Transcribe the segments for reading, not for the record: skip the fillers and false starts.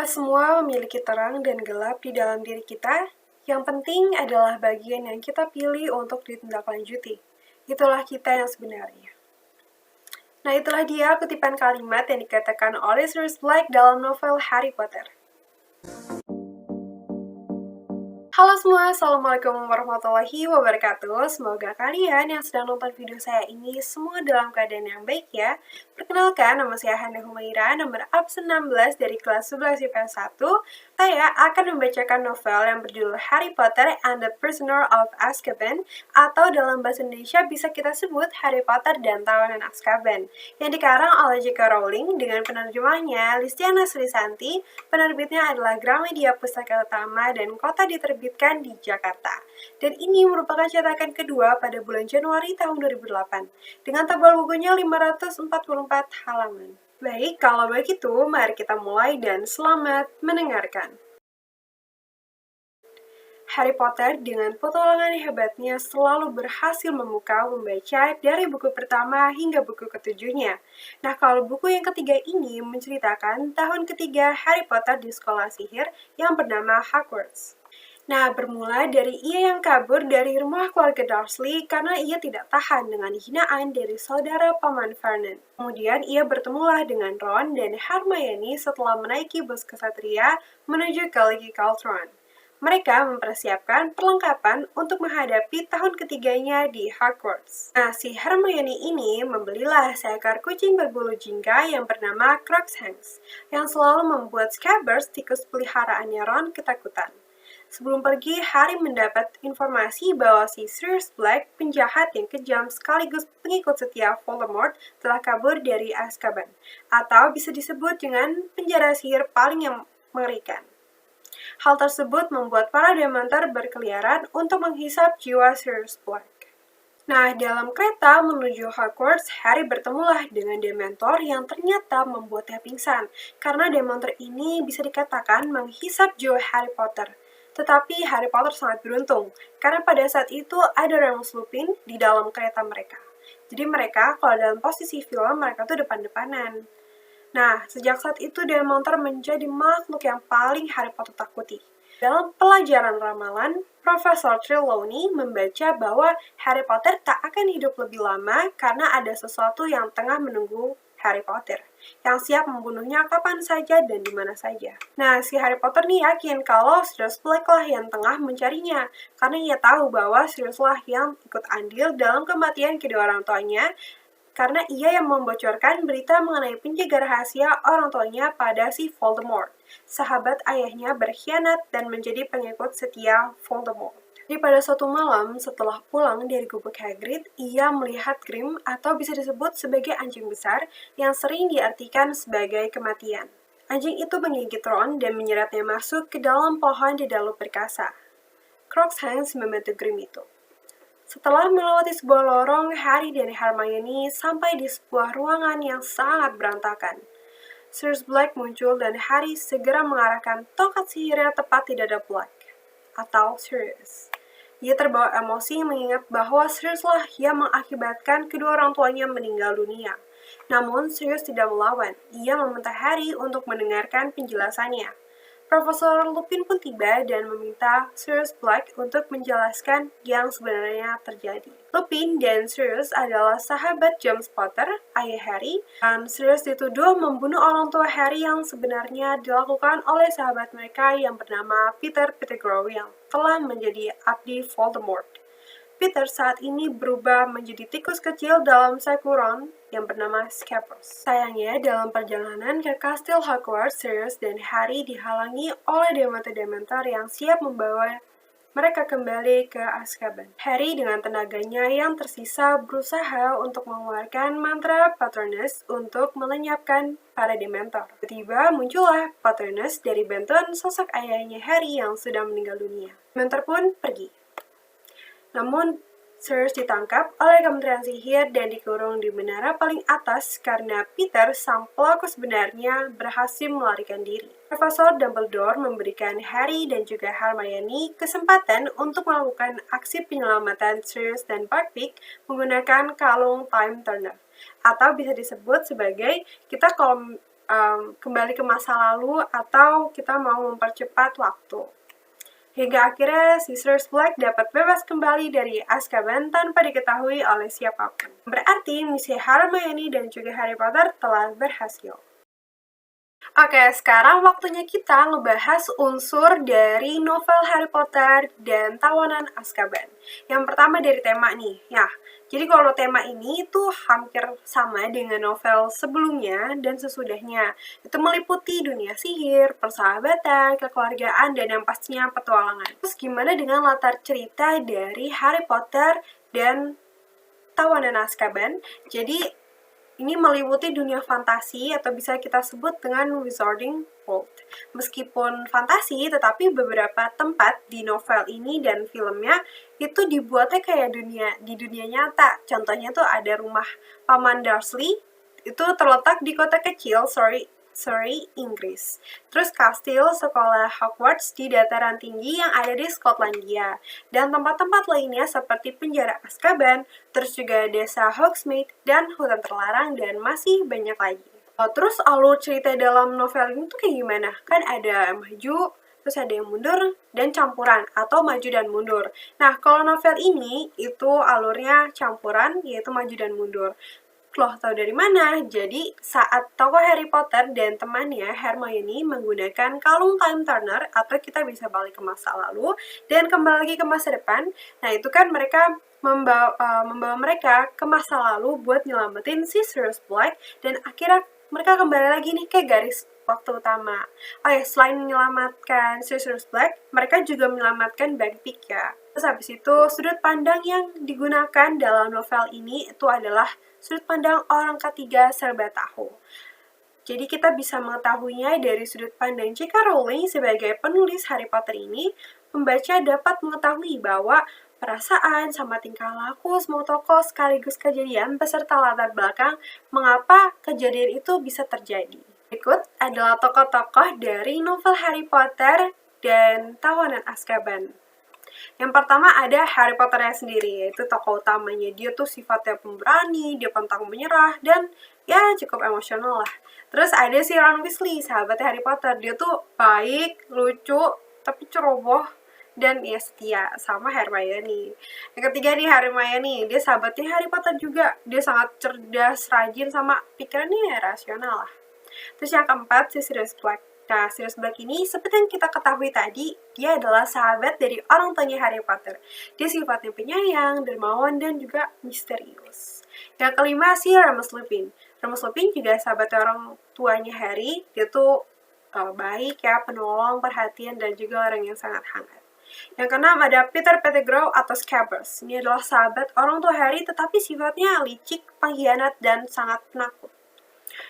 Kita semua memiliki terang dan gelap di dalam diri kita. Yang penting adalah bagian yang kita pilih untuk ditindaklanjuti. Itulah kita yang sebenarnya. Nah, itulah dia kutipan kalimat yang dikatakan oleh Sirius Black dalam novel Harry Potter. Halo semua, Assalamualaikum warahmatullahi wabarakatuh. Semoga kalian yang sedang nonton video saya ini semua dalam keadaan yang baik ya. Perkenalkan, nama saya Hana Humaira, nomor absen 16 dari kelas 11 IPS 1. Saya akan membacakan novel yang berjudul Harry Potter and the Prisoner of Azkaban, atau dalam bahasa Indonesia bisa kita sebut Harry Potter dan Tawanan Azkaban, yang dikarang oleh J.K. Rowling dengan penerjemahnya Listiana Sulisanti. Penerbitnya adalah Gramedia Pustaka Utama dan kota diterbitkan di Jakarta. Dan ini merupakan cetakan kedua pada bulan Januari tahun 2008 dengan tebal bukunya 544 halaman. Baik, kalau begitu mari kita mulai dan selamat mendengarkan. Harry Potter dengan petualangan hebatnya selalu berhasil membaca dari buku pertama hingga buku ketujuhnya. Nah, kalau buku yang ketiga ini menceritakan tahun ketiga Harry Potter di sekolah sihir yang bernama Hogwarts. Nah, bermula dari ia yang kabur dari rumah keluarga Dursley karena ia tidak tahan dengan hinaan dari saudara paman Vernon. Kemudian ia bertemulah dengan Ron dan Hermione setelah menaiki bus kesatria menuju ke Ligi Cauldron. Mereka mempersiapkan perlengkapan untuk menghadapi tahun ketiganya di Hogwarts. Nah, si Hermione ini membelilah seekor kucing berbulu jingga yang bernama Crookshanks, yang selalu membuat Scabbers, tikus peliharaannya Ron, ketakutan. Sebelum pergi, Harry mendapat informasi bahwa si Sirius Black, penjahat yang kejam sekaligus pengikut setia Voldemort, telah kabur dari Azkaban, atau bisa disebut dengan penjara sihir paling yang mengerikan. Hal tersebut membuat para Dementor berkeliaran untuk menghisap jiwa Sirius Black. Nah, dalam kereta menuju Hogwarts, Harry bertemulah dengan Dementor yang ternyata membuatnya pingsan, karena Dementor ini bisa dikatakan menghisap jiwa Harry Potter. Tetapi Harry Potter sangat beruntung, karena pada saat itu ada Remus Lupin di dalam kereta mereka. Jadi mereka, kalau dalam posisi film, mereka tuh depan-depanan. Nah, sejak saat itu Dementor menjadi makhluk yang paling Harry Potter takuti. Dalam pelajaran ramalan, Profesor Trelawney membaca bahwa Harry Potter tak akan hidup lebih lama karena ada sesuatu yang tengah menunggu Harry Potter, yang siap membunuhnya kapan saja dan di mana saja. Nah, si Harry Potter nih yakin kalau Sirius Black lah yang tengah mencarinya, karena ia tahu bahwa Sirius lah yang ikut andil dalam kematian kedua orang tuanya, karena ia yang membocorkan berita mengenai penjaga rahasia orang tuanya pada si Voldemort. Sahabat ayahnya berkhianat dan menjadi pengikut setia Voldemort. Jadi pada suatu malam setelah pulang dari gubuk Hagrid, ia melihat Grim atau bisa disebut sebagai anjing besar yang sering diartikan sebagai kematian. Anjing itu menggigit Ron dan menyeretnya masuk ke dalam pohon di dalam perkasa. Crookshanks membantu Grim itu. Setelah melewati sebuah lorong, Harry dan Hermione sampai di sebuah ruangan yang sangat berantakan. Sirius Black muncul dan Harry segera mengarahkan tongkat sihirnya tepat di dada Black, atau Sirius. Ia terbawa emosi mengingat bahwa Sirius lah yang mengakibatkan kedua orang tuanya meninggal dunia. Namun Sirius tidak melawan, ia meminta Harry untuk mendengarkan penjelasannya. Profesor Lupin pun tiba dan meminta Sirius Black untuk menjelaskan yang sebenarnya terjadi. Lupin dan Sirius adalah sahabat James Potter, ayah Harry, dan Sirius dituduh membunuh orang tua Harry yang sebenarnya dilakukan oleh sahabat mereka yang bernama Peter Pettigrew yang telah menjadi abdi Voldemort. Peter saat ini berubah menjadi tikus kecil dalam saku Ron yang bernama Scabbers. Sayangnya, dalam perjalanan ke kastil Hogwarts, Sirius dan Harry dihalangi oleh Dementor-Dementor yang siap membawa mereka kembali ke Azkaban. Harry dengan tenaganya yang tersisa berusaha untuk mengeluarkan mantra Patronus untuk melenyapkan para Dementor. Tiba-tiba muncullah Patronus dari bantuan sosok ayahnya Harry yang sudah meninggal dunia. Dementor pun pergi. Namun, Sirius ditangkap oleh Kementerian Sihir dan dikurung di menara paling atas karena Peter, sang pelaku sebenarnya, berhasil melarikan diri. Profesor Dumbledore memberikan Harry dan juga Hermione kesempatan untuk melakukan aksi penyelamatan Sirius dan Buckbeak menggunakan kalung Time Turner, atau bisa disebut sebagai, kita kalau kembali ke masa lalu atau kita mau mempercepat waktu. Hingga akhirnya si Sirius Black dapat bebas kembali dari Azkaban tanpa diketahui oleh siapapun. Berarti misi Hermione dan juga Harry Potter telah berhasil. Oke, sekarang waktunya kita ngebahas unsur dari novel Harry Potter dan Tawanan Azkaban. Yang pertama dari tema nih, ya. Jadi kalau tema ini tuh hampir sama dengan novel sebelumnya dan sesudahnya. Itu meliputi dunia sihir, persahabatan, kekeluargaan, dan yang pastinya petualangan. Terus gimana dengan latar cerita dari Harry Potter dan Tawanan Azkaban? Jadi ini meliputi dunia fantasi atau bisa kita sebut dengan Wizarding World. Meskipun fantasi, tetapi beberapa tempat di novel ini dan filmnya itu dibuatnya kayak di dunia nyata. Contohnya tuh ada rumah Paman Dursley, itu terletak di kota kecil, Surrey, Inggris. Terus kastil sekolah Hogwarts di dataran tinggi yang ada di Skotlandia. Dan tempat-tempat lainnya seperti penjara Azkaban, terus juga desa Hogsmeade, dan hutan terlarang, dan masih banyak lagi. Terus alur cerita dalam novel ini tuh kayak gimana? Kan ada maju, terus ada yang mundur, dan campuran, atau maju dan mundur. Nah, kalau novel ini, itu alurnya campuran, yaitu maju dan mundur. Loh, tahu dari mana? Jadi, saat tokoh Harry Potter dan temannya Hermione menggunakan kalung Time Turner, atau kita bisa balik ke masa lalu, dan kembali lagi ke masa depan, nah itu kan mereka membawa mereka ke masa lalu buat nyelamatin si Sirius Black, dan akhirnya mereka kembali lagi nih ke garis waktu utama. Oh ya, selain menyelamatkan Sirius Black, mereka juga menyelamatkan Buckbeak ya. Terus habis itu, sudut pandang yang digunakan dalam novel ini itu adalah sudut pandang orang ketiga serba tahu. Jadi kita bisa mengetahuinya dari sudut pandang J.K. Rowling sebagai penulis Harry Potter ini. Pembaca dapat mengetahui bahwa perasaan sama tingkah laku semua tokoh sekaligus kejadian beserta latar belakang mengapa kejadian itu bisa terjadi. Berikut adalah tokoh-tokoh dari novel Harry Potter dan Tawanan Azkaban. Yang pertama ada Harry Potternya sendiri, yaitu tokoh utamanya. Dia tuh sifatnya pemberani, dia pantang menyerah, dan ya cukup emosional lah. Terus ada si Ron Weasley, sahabatnya Harry Potter. Dia tuh baik, lucu, tapi ceroboh, dan ya setia sama Hermione. Yang ketiga nih Hermione, dia sahabatnya Harry Potter juga. Dia sangat cerdas, rajin, sama pikirannya rasional lah. Terus yang keempat, si Sirius Black. Nah, Sirius Black ini, seperti yang kita ketahui tadi, dia adalah sahabat dari orang tuanya Harry Potter. Dia sifatnya penyayang, dermawan, dan juga misterius. Yang kelima, si Remus Lupin. Remus Lupin juga sahabat orang tuanya Harry. Dia tuh baik ya, penolong, perhatian, dan juga orang yang sangat hangat. Yang keenam ada Peter Pettigrew atau Scabbers. Ini adalah sahabat orang tua Harry, tetapi sifatnya licik, pengkhianat, dan sangat penakut.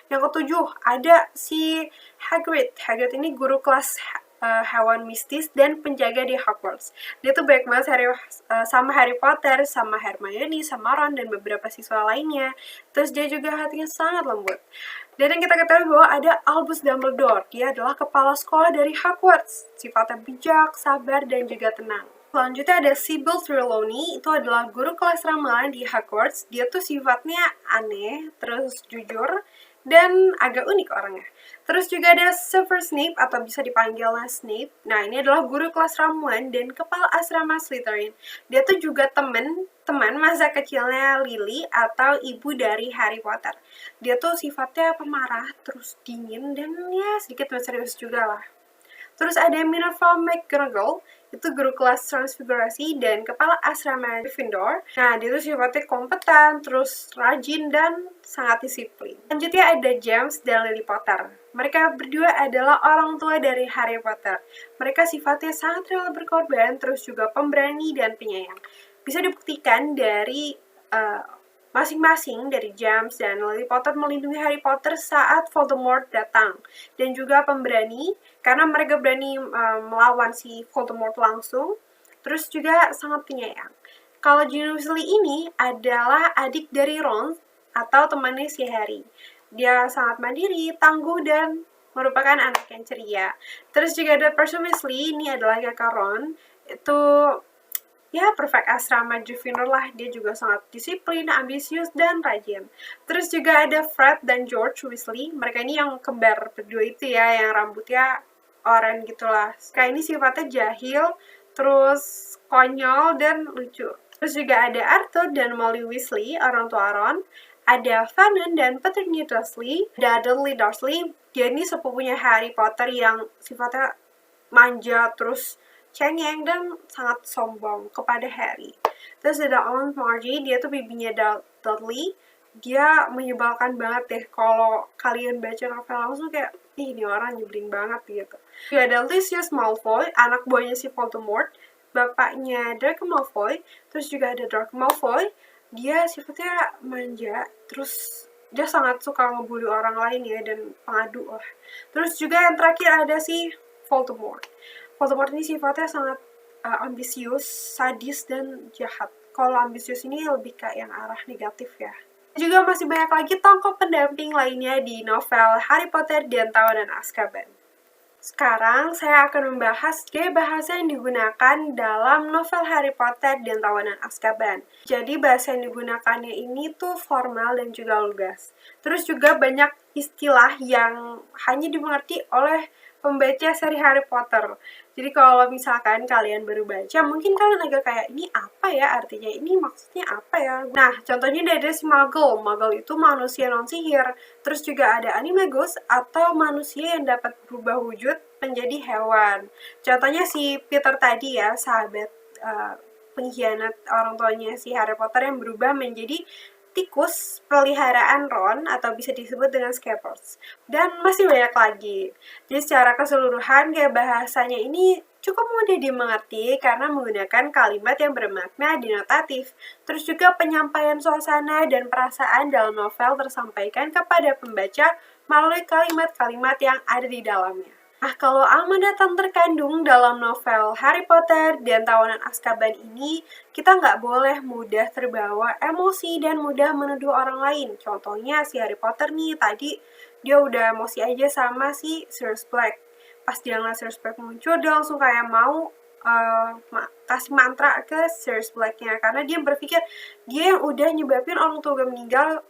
Yang ketujuh, ada si Hagrid. Hagrid ini guru kelas hewan mistis dan penjaga di Hogwarts. Dia tuh baik banget sama Harry Potter, sama Hermione, sama Ron, dan beberapa siswa lainnya. Terus dia juga hatinya sangat lembut. Dan yang kita ketahui bahwa ada Albus Dumbledore. Dia adalah kepala sekolah dari Hogwarts. Sifatnya bijak, sabar, dan juga tenang. Selanjutnya ada Sybil Trelawney, itu adalah guru kelas ramalan di Hogwarts. Dia tuh sifatnya aneh, terus jujur, dan agak unik orangnya. Terus juga ada Severus Snape atau bisa dipanggilnya Snape. Nah, ini adalah guru kelas ramuan dan kepala asrama Slytherin. Dia tuh juga teman masa kecilnya Lily atau ibu dari Harry Potter. Dia tuh sifatnya pemarah, terus dingin, dan ya sedikit misterius juga lah. Terus ada Minerva McGonagall, itu guru kelas transfigurasi dan kepala asrama Gryffindor. Nah, dia tuh sifatnya kompeten, terus rajin, dan sangat disiplin. Selanjutnya ada James dan Lily Potter. Mereka berdua adalah orang tua dari Harry Potter. Mereka sifatnya sangat rela berkorban, terus juga pemberani dan penyayang. Bisa dibuktikan dari masing-masing dari James dan Lily Potter melindungi Harry Potter saat Voldemort datang. Dan juga pemberani, karena mereka berani melawan si Voldemort langsung. Terus juga sangat penyayang. Kalau Ginny Weasley ini adalah adik dari Ron atau temannya si Harry. Dia sangat mandiri, tangguh, dan merupakan anak yang ceria. Terus juga ada Percy Weasley, ini adalah kakak Ron. Itu ya perfect asrama junior lah, dia juga sangat disiplin, ambisius, dan rajin. Terus juga ada Fred dan George Weasley, mereka ini yang kembar berdua itu ya, yang rambutnya oranye gitulah. Kayak ini sifatnya jahil, terus konyol, dan lucu. Terus juga ada Arthur dan Molly Weasley, orang tua Ron. Ada Vernon dan Petunia Dursley, ada Dudley Dursley, dia ini sepupunya Harry Potter yang sifatnya manja, terus cengeng, dan sangat sombong kepada Harry. Terus ada Aunt Margie, dia tuh bibinya Dudley. Dia menyebalkan banget deh kalau kalian baca novel langsung kayak, ih ini orang nyebelin banget gitu. Juga ada Lucius Malfoy, anak buahnya si Voldemort, bapaknya Draco Malfoy. Terus juga ada Draco Malfoy, dia sifatnya manja, terus dia sangat suka ngebully orang lain ya, dan pengadu lah. Terus juga yang terakhir ada si Voldemort. Voldemort ini sifatnya sangat ambisius, sadis, dan jahat. Kalau ambisius ini lebih ke yang arah negatif ya. Juga masih banyak lagi tokoh pendamping lainnya di novel Harry Potter dan Tawanan Azkaban. Sekarang saya akan membahas gaya bahasa yang digunakan dalam novel Harry Potter dan Tawanan Azkaban. Jadi bahasa yang digunakannya ini tuh formal dan juga lugas. Terus juga banyak istilah yang hanya dimengerti oleh pembaca seri Harry Potter. Jadi kalau misalkan kalian baru baca, mungkin kalian agak kayak, ini apa ya artinya? Ini maksudnya apa ya? Nah, contohnya dari si Muggle. Muggle itu manusia non-sihir. Terus juga ada Animagus atau manusia yang dapat berubah wujud menjadi hewan. Contohnya si Peter tadi ya, sahabat pengkhianat orang tuanya si Harry Potter yang berubah menjadi tikus peliharaan Ron atau bisa disebut dengan Scabbers. Dan masih banyak lagi. Jadi secara keseluruhan gaya bahasanya ini cukup mudah dimengerti karena menggunakan kalimat yang bermakna denotatif. Terus juga penyampaian suasana dan perasaan dalam novel tersampaikan kepada pembaca melalui kalimat-kalimat yang ada di dalamnya. Nah, kalau amanatan terkandung dalam novel Harry Potter dan Tawanan Azkaban ini, kita nggak boleh mudah terbawa emosi dan mudah menuduh orang lain. Contohnya si Harry Potter nih, tadi dia udah emosi aja sama si Sirius Black. Pas dia ngeliat Sirius Black muncul, dia langsung kayak mau kasih mantra ke Sirius Black-nya. Karena dia berpikir, dia yang udah nyebabin orang tua gue meninggal,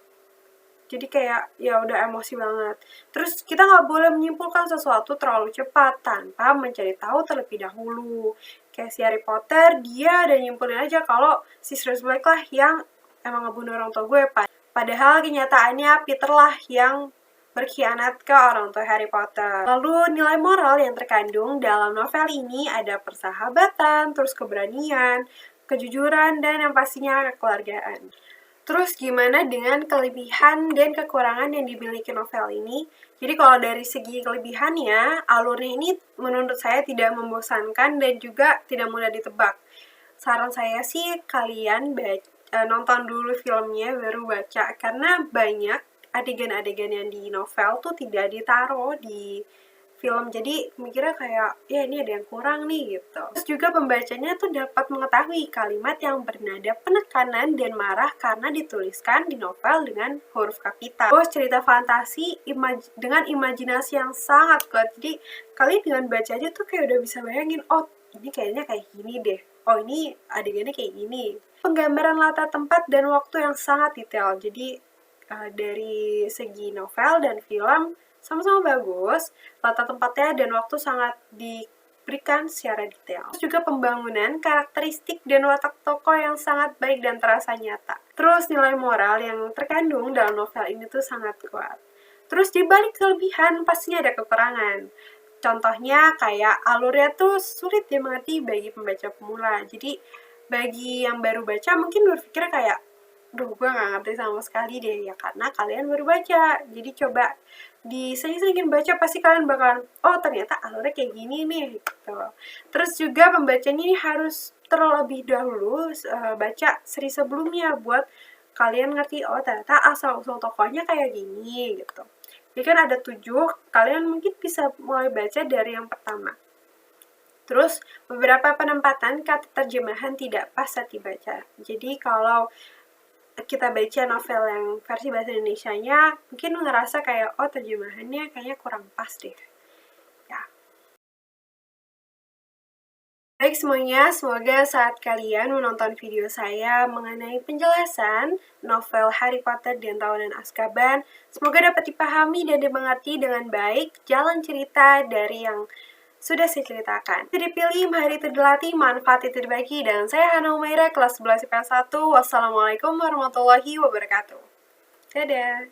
jadi kayak ya udah emosi banget. Terus kita nggak boleh menyimpulkan sesuatu terlalu cepat tanpa mencari tahu terlebih dahulu. Kayak si Harry Potter, dia udah nyimpulin aja kalau si Sirius Black lah yang emang ngebunuh orang tua gue. Padahal kenyataannya Peter lah yang berkhianat ke orang tua Harry Potter. Lalu nilai moral yang terkandung dalam novel ini ada persahabatan, terus keberanian, kejujuran, dan yang pastinya kekeluargaan. Terus gimana dengan kelebihan dan kekurangan yang dimiliki novel ini? Jadi kalau dari segi kelebihannya, alurnya ini menurut saya tidak membosankan dan juga tidak mudah ditebak. Saran saya sih kalian nonton dulu filmnya baru baca, karena banyak adegan-adegan yang di novel tuh tidak ditaruh di film, jadi mikirnya kayak ya ini ada yang kurang nih gitu. Terus juga pembacanya tuh dapat mengetahui kalimat yang bernada penekanan dan marah karena dituliskan di novel dengan huruf kapital. Terus cerita fantasi dengan imajinasi yang sangat kuat, jadi kalian dengan baca aja tuh kayak udah bisa bayangin, oh ini kayaknya kayak gini deh, oh ini adegannya kayak gini. Penggambaran latar tempat dan waktu yang sangat detail, jadi dari segi novel dan film sama-sama bagus, latar tempatnya dan waktu sangat diberikan secara detail. Terus juga pembangunan karakteristik dan watak tokoh yang sangat baik dan terasa nyata. Terus nilai moral yang terkandung dalam novel ini tuh sangat kuat. Terus di balik kelebihan pastinya ada kekurangan. Contohnya kayak alurnya tuh sulit dimengerti bagi pembaca pemula. Jadi bagi yang baru baca mungkin berpikir kayak, duh gue gak ngerti sama sekali deh, ya karena kalian baru baca. Jadi coba disering-seringin baca, pasti kalian bakalan, oh ternyata alurnya kayak gini nih gitu. Terus juga pembacanya ini harus terlebih dahulu baca seri sebelumnya buat kalian ngerti, oh ternyata asal-usul tokohnya kayak gini gitu. Jadi kan ada 7, kalian mungkin bisa mulai baca dari yang pertama. Terus beberapa penempatan kata terjemahan tidak pas saat dibaca. Jadi kalau kita baca novel yang versi bahasa Indonesianya, mungkin ngerasa kayak, oh terjemahannya kayaknya kurang pas deh. Ya. Baik semuanya, semoga saat kalian menonton video saya mengenai penjelasan novel Harry Potter dan Tawanan Azkaban, semoga dapat dipahami dan dimengerti dengan baik jalan cerita dari yang sudah saya ceritakan. Itu dipilih, mahir itu dilatih, manfaat itu dibagi, dan saya Hana Umaira, kelas 11 IPS 1. Wassalamualaikum warahmatullahi wabarakatuh. Dadah!